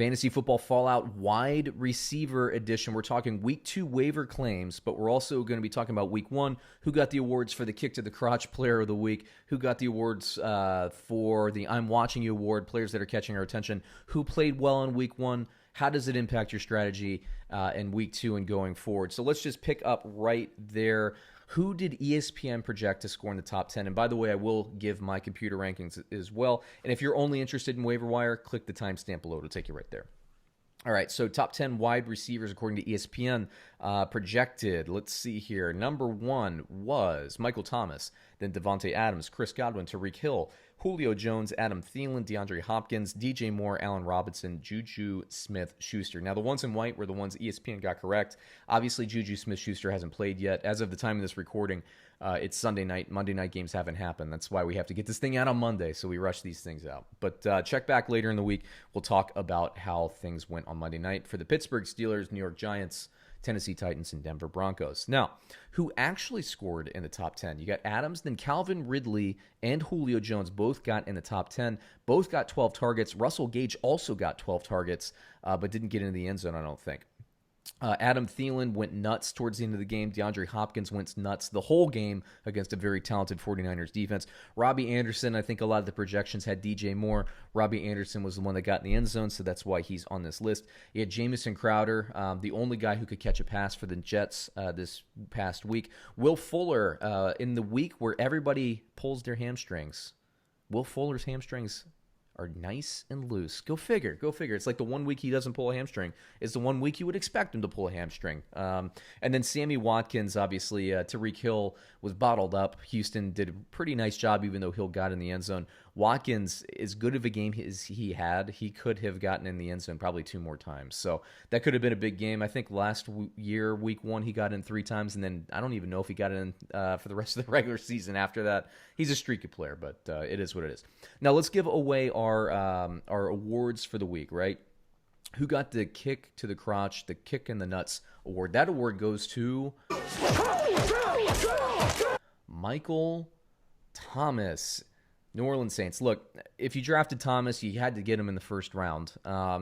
Fantasy Football Fallout Wide Receiver Edition. We're talking Week 2 waiver claims, but we're also going to be talking about Week 1, who got the awards for the Kick to the Crotch Player of the Week, who got the awards for the I'm Watching You Award, players that are catching our attention, who played well in Week 1, how does it impact your strategy in Week 2 and going forward. So let's just pick up right there. Who did ESPN project to score in the top 10? And by the way, I will give my computer rankings as well. And if you're only interested in waiver wire, click the timestamp below. It'll take you right there. All right, so top 10 wide receivers according to ESPN projected. Let's see here. Number 1 was Michael Thomas, then Devontae Adams, Chris Godwin, Tyreek Hill, Julio Jones, Adam Thielen, DeAndre Hopkins, DJ Moore, Allen Robinson, Juju Smith-Schuster. Now, the ones in white were the ones ESPN got correct. Obviously, Juju Smith-Schuster hasn't played yet. As of the time of this recording, it's Sunday night. Monday night games haven't happened. That's why we have to get this thing out on Monday, so we rush these things out. But check back later in the week. We'll talk about how things went on Monday night for the Pittsburgh Steelers, New York Giants, Tennessee Titans, and Denver Broncos. Now, who actually scored in the top 10? You got Adams, then Calvin Ridley and Julio Jones both got in the top 10. Both got 12 targets. Russell Gage also got 12 targets, but didn't get into the end zone, I don't think. Adam Thielen went nuts towards the end of the game. DeAndre Hopkins went nuts the whole game against a very talented 49ers defense. Robby Anderson, I think a lot of the projections had DJ Moore. Robby Anderson was the one that got in the end zone, so that's why he's on this list. You had Jamison Crowder, the only guy who could catch a pass for the Jets this past week. Will Fuller, in the week where everybody pulls their hamstrings. Will Fuller's hamstrings are nice and loose. Go figure. It's like the 1 week he doesn't pull a hamstring is the 1 week you would expect him to pull a hamstring. And then Sammy Watkins, obviously, Tyreek Hill was bottled up. Houston did a pretty nice job, even though Hill got in the end zone. Watkins, as good of a game as he had, he could have gotten in the end zone probably 2 more times. So that could have been a big game. I think last year, week 1, he got in 3 times, and then I don't even know if he got in for the rest of the regular season after that. He's a streaky player, but it is what it is. Now let's give away our awards for the week, right? Who got the Kick to the Crotch, the Kick in the Nuts award? That award goes to Michael Thomas, New Orleans Saints. Look, if you drafted Thomas, you had to get him in the first round.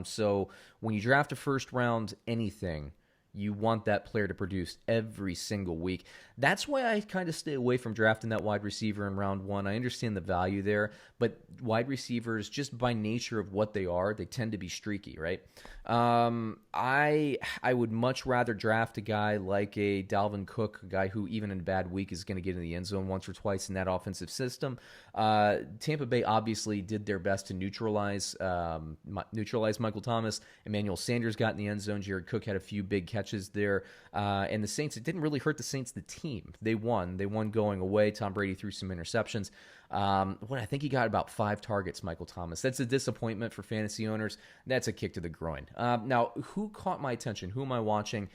So when you draft a first round anything, you want that player to produce every single week. That's why I kind of stay away from drafting that wide receiver in round 1. I understand the value there, but wide receivers, just by nature of what they are, they tend to be streaky, right? I would much rather draft a guy like a Dalvin Cook, a guy who even in a bad week is going to get in the end zone once or twice in that offensive system. Tampa Bay obviously did their best to neutralize Michael Thomas. Emmanuel Sanders got in the end zone. Jared Cook had a few big catches there. And the Saints, it didn't really hurt the Saints, the team. They won. They won going away. Tom Brady threw some interceptions. I think he got about 5 targets, Michael Thomas. That's a disappointment for fantasy owners. That's a kick to the groin. Now, who caught my attention? Who am I watching?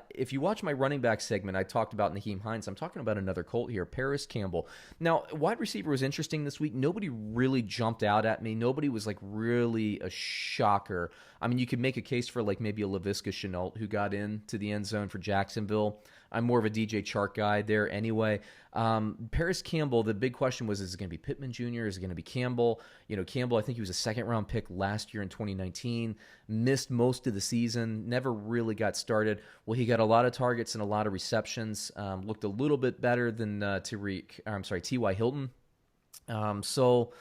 If you watch my running back segment, I talked about Nyheim Hines. I'm talking about another Colt here, Paris Campbell. Now, wide receiver was interesting this week. Nobody really jumped out at me. Nobody was like really a shocker. I mean, you could make a case for like maybe a Laviska Shenault who got into the end zone for Jacksonville. I'm more of a DJ Chark guy there anyway. Paris Campbell, the big question was, is it going to be Pittman Jr.? Is it going to be Campbell? Campbell, I think he was a second-round pick last year in 2019, missed most of the season, never really got started. Well, he got a lot of targets and a lot of receptions, looked a little bit better than T.Y. Hilton. So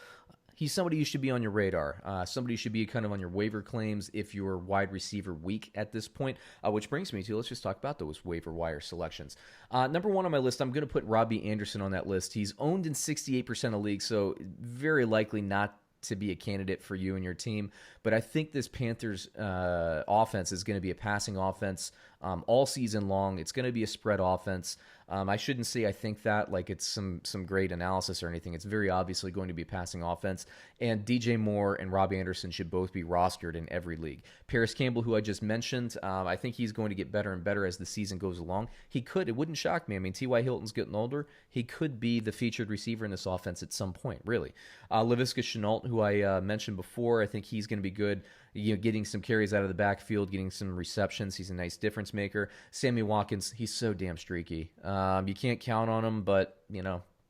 he's somebody you should be on your radar. Somebody you should be kind of on your waiver claims if you're wide receiver weak at this point, which brings me to, let's just talk about those waiver wire selections. Number 1 on my list, I'm going to put Robby Anderson on that list. He's owned in 68% of leagues, so very likely not to be a candidate for you and your team. But I think this Panthers offense is going to be a passing offense all season long. It's going to be a spread offense. I shouldn't say I think that like it's some great analysis or anything. It's very obviously going to be a passing offense. And DJ Moore and Robby Anderson should both be rostered in every league. Paris Campbell, who I just mentioned, I think he's going to get better and better as the season goes along. It wouldn't shock me. I mean, T.Y. Hilton's getting older. He could be the featured receiver in this offense at some point, really. Laviska Shenault, who I mentioned before, I think he's going to be good. Getting some carries out of the backfield, getting some receptions. He's a nice difference maker. Sammy Watkins, he's so damn streaky. You can't count on him, but,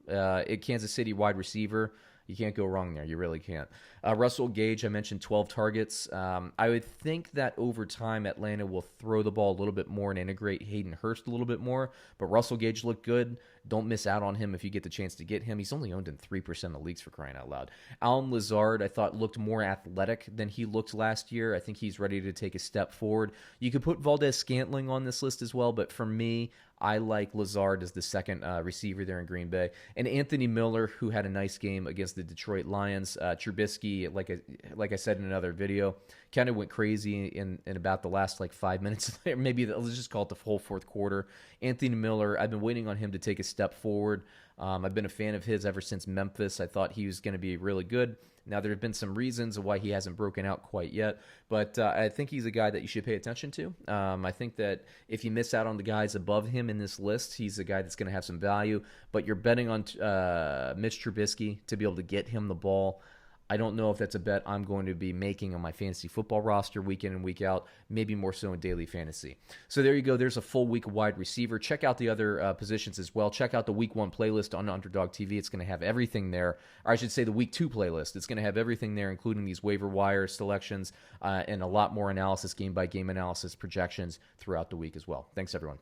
at Kansas City wide receiver, You can't go wrong there. You really can't. Russell Gage, I mentioned 12 targets. I would think that over time, Atlanta will throw the ball a little bit more and integrate Hayden Hurst a little bit more. But Russell Gage looked good. Don't miss out on him if you get the chance to get him. He's only owned in 3% of leagues, for crying out loud. Allen Lazard, I thought, looked more athletic than he looked last year. I think he's ready to take a step forward. You could put Valdez-Scantling on this list as well, but for me, I like Lazard as the second receiver there in Green Bay. And Anthony Miller, who had a nice game against the Detroit Lions. Trubisky, like I said in another video, kind of went crazy in about the last 5 minutes. Maybe let's just call it the whole fourth quarter. Anthony Miller, I've been waiting on him to take a step forward. I've been a fan of his ever since Memphis. I thought he was going to be really good. Now, there have been some reasons why he hasn't broken out quite yet, but I think he's a guy that you should pay attention to. I think that if you miss out on the guys above him in this list, he's a guy that's going to have some value, but you're betting on Mitch Trubisky to be able to get him the ball. I don't know if that's a bet I'm going to be making on my fantasy football roster week in and week out, maybe more so in daily fantasy. So there you go. There's a full week of wide receiver. Check out the other positions as well. Check out the week 1 playlist on Underdog TV. It's going to have everything there. Or I should say the week 2 playlist. It's going to have everything there, including these waiver wire selections and a lot more analysis, game-by-game analysis, projections throughout the week as well. Thanks, everyone.